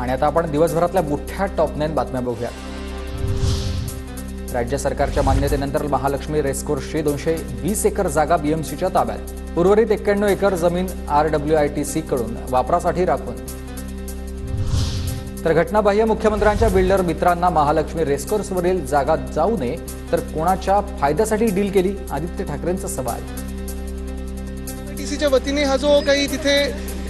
आणि आता आपण दिवसभरातल्या मोठ्या टॉप 9 बातम्या बघूया। राज्य सरकारच्या मान्यतेनंतर महालक्ष्मी रेसकोर्सची 220 एकर जागा बीएमसीच्या ताब्यात, उर्वरित 91 एकर जमीन RWITC कडून वापरासाठी राखून। तर घटनाबाह्य मुख्यमंत्र्यांच्या बिल्डर मित्रांना महालक्ष्मी रेसकोर्सवरील जागा जाऊ नये तर कोणाच्या फायद्यासाठी डील केली, आदित्य ठाकरेंचा सवाल। टीसीच्या वतीने हा जो काही तिथे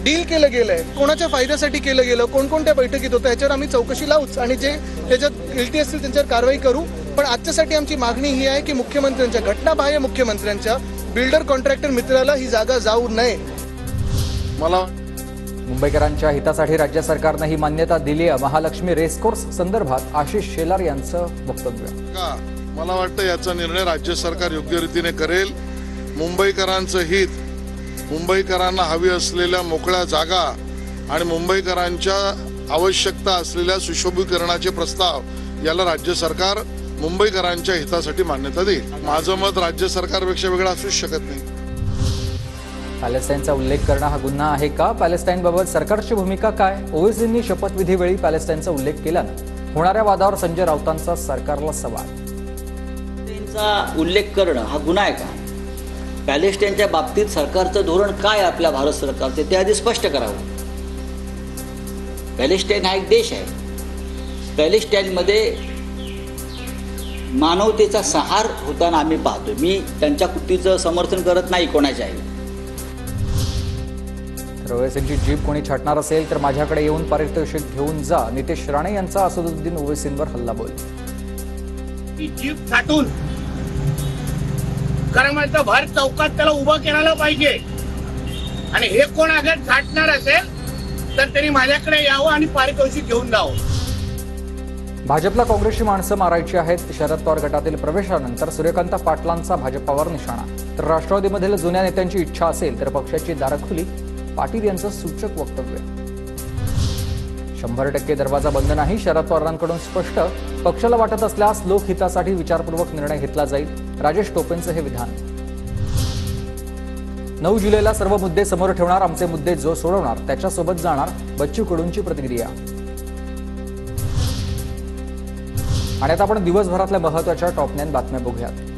डील केलं गेलंय, कोणाच्या फायद्यासाठी केलं गेलं, कोणकोणत्या बैठकीत होतं, याच्यावर आम्ही चौकशी लावूच आणि जे त्याच्यात गिल्टी असतील त्यांच्यावर कारवाई करू। पण आजच्यासाठी आमची मागणी ही आहे की मुख्यमंत्र्यांच्या, घटनाबाह्य मुख्यमंत्र्यांच्या बिल्डर कॉन्ट्रॅक्टर मित्राला ही जागा जाऊ नये। मला मुंबईकरांच्या हितासाठी राज्य सरकारने ही मान्यता दिली आहे। महालक्ष्मी रेसकोर्स संदर्भात आशिष शेलार यांचं वक्तव्य। मला वाटतं याचा निर्णय राज्य सरकार योग्य रीतीने करेल। मुंबईकरांचं हित, मुंबईकरांना हवी असलेल्या मोकळ्या जागा आणि मुंबईकरांच्या आवश्यकता असलेल्या सुशोभीकरणाचे प्रस्ताव याला राज्य सरकार मुंबईकरांच्या हितासाठी मान्यता देईल। माझं मत राज्य सरकारपेक्षा वेगळं असूच शकत नाही। पॅलेस्टाईनचा उल्लेख करणं हा गुन्हा आहे का? पॅलेस्टाईनबाबत सरकारची भूमिका काय? ओवैसींनी शपथविधीवेळी पॅलेस्टाईनचा उल्लेख केल्यानं होणाऱ्या वादावर संजय राऊतांचा सरकारला सवाल। पॅलेस्टाईनचा उल्लेख करणं हा गुन्हा आहे का? पॅलेस्टाईनच्या बाबतीत सरकारचं धोरण काय आपल्या भारत सरकारचे ते आधी स्पष्ट करावं। पॅलेस्टाईन हा एक देश आहे। पॅलेस्टाईनमध्ये मानवतेचा सहार होताना आम्ही पाहतो। मी त्यांच्या कृतीचं समर्थन करत नाही कोणाच्याही। ओवैसींची जीप कोणी छाटणार असेल तर माझ्याकडे येऊन पारितोषिक घेऊन जा, नितेश राणे यांचा असदुद्दीन ओवैसींवर हल्लाबोल। ती जीप छाटून करमाळ्याच्या भर चौकात त्याला उभं करायला पाहिजे आणि हे कोण अगर छाटणार असेल तर त्यांनी माझ्याकडे यावं आणि पारितोषिक घेऊन जावं। भाजपला काँग्रेसची माणसं मारायची आहेत। शरद पवार गटातील प्रवेशानंतर सूर्यकांत पाटलांचा भाजपावर निशाणा। तर राष्ट्रवादीमधील जुन्या नेत्यांची इच्छा असेल तर पक्षाची दारं खुली, पाटील यांचं सूचक वक्तव्य। 100% दरवाजा बंद नाही, शरद पवारांकडून स्पष्ट। पक्षाला वाटत असल्यास लोकहितासाठी विचारपूर्वक निर्णय घेतला जाईल, राजेश टोपेंचं हे विधान। 9 जुलैला सर्व मुद्दे समोर ठेवणार, आमचे मुद्दे जो सोडवणार त्याच्यासोबत जाणार, बच्चू कडूंची प्रतिक्रिया। आणि आता आपण दिवसभरातल्या महत्त्वाच्या टॉप 9 बातम्या बघूयात।